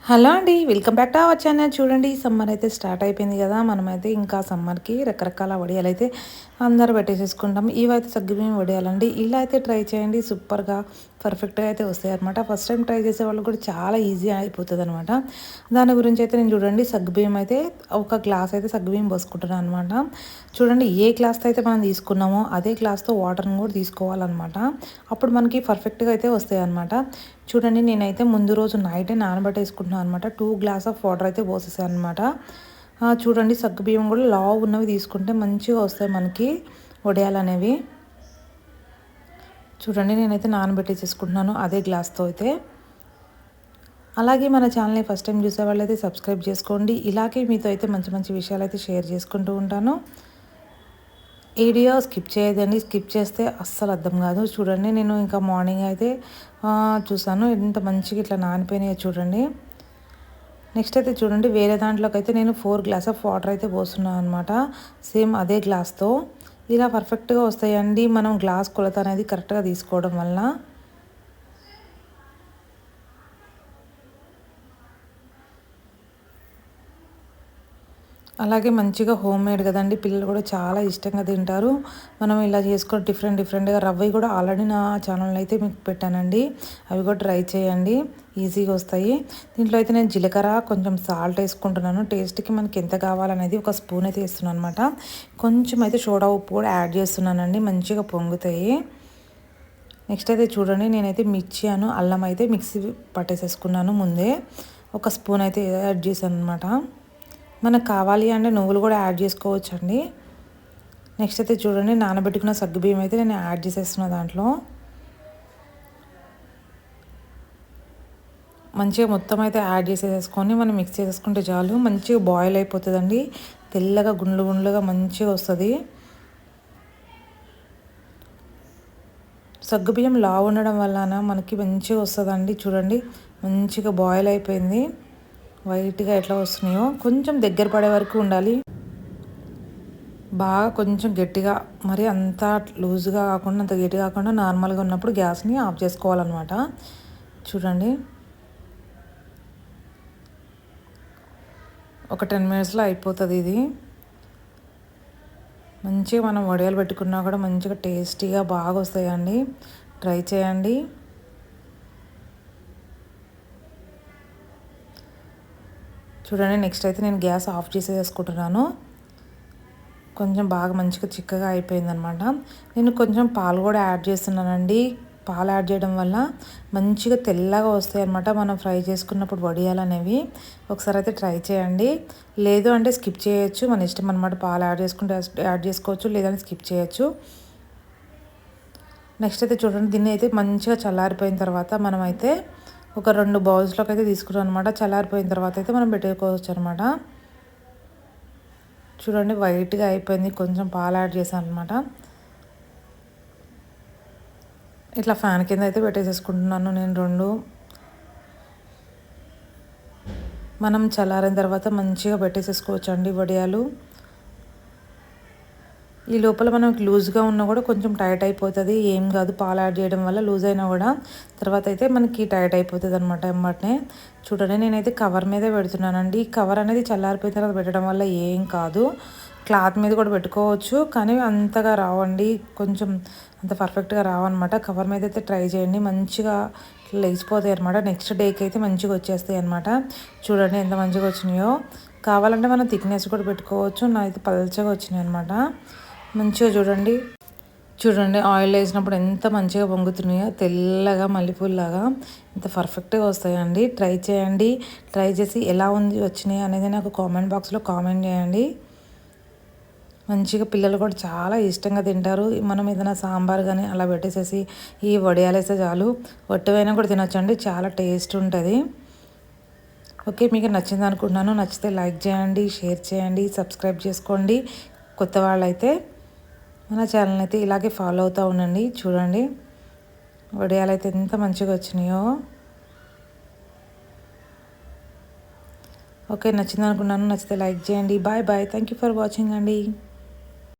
Hello అండి. Welcome back to our channel. చూడండి summer అయితే స్టార్ట్ అయిపోయింది కదా! మనమైతే ఇంకా సమ్మర్‌కి రకరకాల వడియాలైతే అందరూ పెట్టేసేసుకుంటాం. ఇవైతే సగ్గుబియ్యం వడియాలండి. ఇలా అయితే ట్రై చేయండి. సూపర్‌గా పర్ఫెక్ట్‌గా అయితే వస్తాయన్నమాట. ఫస్ట్ టైం ట్రై చేసే వాళ్ళకి కూడా చాలా ఈజీ అయిపోతదనమాట. దాని గురించి అయితే నేను చూడండి సగ్గుబియ్యం అయితే ఒక గ్లాస్ అయితే సగ్గుబియ్యం పోసుకుంటున్నాను అనమాట. చూడండి ఏ గ్లాస్‌తో అయితే మనం తీసుకున్నామో అదే గ్లాస్‌తో వాటర్‌ని కూడా తీసుకోవాలన్నమాట. అప్పుడు మనకి పర్ఫెక్ట్‌గా అయితే వస్తాయన్నమాట. చూడండి నేనైతే ముందు రోజు నైటే నానబెట్టేసుకుంటున్నాను అనమాట. 2 గ్లాస్ ఆఫ్ వాటర్ అయితే పోసేసాను అనమాట. చూడండి సగ్గుబియ్యం కూడా లావు ఉన్నవి తీసుకుంటే మంచిగా వస్తాయి మనకి వడియాలనేవి. చూడండి నేనైతే నానబెట్టేసేసుకుంటున్నాను అదే గ్లాస్‌తో అయితే. అలాగే మన ఛానల్‌ని ఫస్ట్ టైం చూసే వాళ్ళైతే సబ్స్క్రైబ్ చేసుకోండి. ఇలాగే మీతో అయితే మంచి మంచి విషయాలైతే షేర్ చేసుకుంటూ ఉంటాను. వీడియో స్కిప్ చేయదండి. స్కిప్ చేస్తే అస్సలు అర్థం కాదు. చూడండి నేను ఇంకా మార్నింగ్ అయితే చూసాను ఎంత మంచిగా ఇట్లా నానిపోయినాయో చూడండి. నెక్స్ట్ అయితే చూడండి వేరే దాంట్లోకి అయితే నేను 4 గ్లాస్ ఆఫ్ వాటర్ అయితే పోస్తున్నాను అనమాట. సేమ్ అదే గ్లాస్‌తో. ఇలా పర్ఫెక్ట్‌గా వస్తాయండి. మనం గ్లాస్ కొలత అనేది కరెక్ట్‌గా తీసుకోవడం వల్ల. అలాగే మంచిగా హోమ్‌మేడ్ కదండీ! పిల్లలు కూడా చాలా ఇష్టంగా తింటారు. మనం ఇలా చేసుకొని డిఫరెంట్‌గా రవ్వయి కూడా ఆల్రెడీ నా ఛానల్‌లో అయితే మీకు పెట్టానండి. అవి కూడా ట్రై చేయండి. ఈజీగా వస్తాయి. దీంట్లో అయితే నేను జీలకర్ర, కొంచెం సాల్ట్ ఏసుకుంటున్నాను. టేస్ట్‌కి మనకి ఎంత కావాలనేది ఒక స్పూన్ అయితే ఏస్తున్నాను అనమాట. కొంచెం అయితే సోడా ఉప్పు కూడా యాడ్ చేస్తున్నానండి. మంచిగా పొంగుతాయి. నెక్స్ట్ అయితే చూడండి నేనైతే మిర్చి అల్లం అయితే మిక్సీ పట్టేసేసుకున్నాను ముందే. ఒక స్పూన్ అయితే యాడ్ చేశాను అనమాట. మనకు కావాలి అంటే నువ్వులు కూడా యాడ్ చేసుకోవచ్చండి. నెక్స్ట్ అయితే చూడండి నానబెట్టుకున్న సగ్గుబియ్యం అయితే నేను యాడ్ చేసేస్తున్నా దాంట్లో. మంచిగా మొత్తం అయితే యాడ్ చేసేసుకొని మనం మిక్స్ చేసేసుకుంటే చాలు. మంచిగా బాయిల్ అయిపోతుందండి. తెల్లగా గుండ్లుగా మంచిగా వస్తుంది. సగ్గుబియ్యం లావు ఉండడం వలన మనకి మంచిగా వస్తుందండి. చూడండి మంచిగా బాయిల్ అయిపోయింది. వైట్‌గా ఎట్లా వస్తున్నాయో కొంచెం దగ్గర పడే వరకు ఉండాలి. బాగా కొంచెం గట్టిగా మరి అంత లూజ్‌గా కాకుండా అంత గట్టిగా కాకుండా నార్మల్‌గా ఉన్నప్పుడు గ్యాస్‌ని ఆఫ్ చేసుకోవాలన్నమాట. చూడండి ఒక 10 మినిట్స్‌లో అయిపోతుంది ఇది. మంచిగా మనం వడియాలు పెట్టుకున్నా కూడా మంచిగా టేస్టీగా బాగా వస్తాయండి. ట్రై చేయండి. చూడండి నెక్స్ట్ అయితే నేను గ్యాస్ ఆఫ్ చేసేసుకుంటున్నాను. కొంచెం బాగా మంచిగా చిక్కగా అయిపోయిందనమాట. నేను కొంచెం పాలు కూడా యాడ్ చేస్తున్నానండి. పాలు యాడ్ చేయడం వల్ల మంచిగా తెల్లగా వస్తాయన్నమాట మనం ఫ్రై చేసుకున్నప్పుడు వడియాలనేవి. ఒకసారి అయితే ట్రై చేయండి. లేదు అంటే స్కిప్ చేయొచ్చు. మన ఇష్టం అనమాట. పాలు యాడ్ చేసుకుంటే యాడ్ చేసుకోవచ్చు. లేదంటే స్కిప్ చేయొచ్చు. నెక్స్ట్ అయితే చూడండి దీన్ని అయితే మంచిగా చల్లారిపోయిన తర్వాత మనమైతే ఒక 2 బౌల్స్‌లోకి అయితే తీసుకున్నాం అనమాట. చల్లారిపోయిన తర్వాత అయితే మనం పెట్టుకోవచ్చు అనమాట. చూడండి వైట్‌గా అయిపోయింది. కొంచెం పాలు యాడ్ చేశాను అనమాట. ఇట్లా ఫ్యాన్ కింద అయితే పెట్టేసేసుకుంటున్నాను నేను 2. మనం చల్లారిన తర్వాత మంచిగా పెట్టేసేసుకోవచ్చండి వడియాలు. ఈ లోపల మనకు లూజ్‌గా ఉన్నా కూడా కొంచెం టైట్ అయిపోతుంది. ఏం కాదు పాలు యాడ్ చేయడం వల్ల లూజ్ అయినా కూడా తర్వాత అయితే మనకి టైట్ అయిపోతుంది అనమాట ఎమ్మటనే. చూడండి నేనైతే కవర్ మీదే పెడుతున్నానండి. కవర్ అనేది చల్లారిపోయిన తర్వాత పెట్టడం వల్ల ఏం కాదు. క్లాత్ మీద కూడా పెట్టుకోవచ్చు. కానీ అంతగా రావండి. కొంచెం అంత పర్ఫెక్ట్‌గా రావన్నమాట. కవర్ మీద అయితే ట్రై చేయండి. మంచిగా లేచిపోతాయి అనమాట. నెక్స్ట్ డేకి అయితే మంచిగా వచ్చేస్తాయి అనమాట. చూడండి ఎంత మంచిగా వచ్చినాయో. కావాలంటే మనం థిక్నెస్ కూడా పెట్టుకోవచ్చు. నాకైతే పల్చగా వచ్చినాయి అనమాట. మంచిగా చూడండి ఆయిల్ వేసినప్పుడు ఎంత మంచిగా పొంగుతున్నాయో తెల్లగా మల్లెపూలలాగా ఎంత పర్ఫెక్ట్గా వస్తాయండి. ట్రై చేయండి. ట్రై చేసి ఎలా వచ్చినాయి అనేది నాకు కామెంట్ బాక్స్లో కామెంట్ చేయండి. మంచిగా పిల్లలు కూడా చాలా ఇష్టంగా తింటారు. మనం ఏదైనా సాంబార్ కానీ అలా పెట్టేసేసి ఈ వడియాలేస్తే చాలు. వట్టివైనా కూడా తినొచ్చండి. చాలా టేస్ట్ ఉంటుంది. ఓకే మీకు నచ్చింది అనుకుంటున్నాను. నచ్చితే లైక్ చేయండి, షేర్ చేయండి, సబ్స్క్రైబ్ చేసుకోండి. కొత్త వాళ్ళైతే మన ఛానల్ అయితే ఇలాగే ఫాలో అవుతూ ఉండండి. చూడండి వడియాలు అయితే ఎంత మంచిగా వచ్చినాయో. ఓకే నచ్చింది అనుకున్నాను. నచ్చితే లైక్ చేయండి. Bye. Thank you for watching అండి.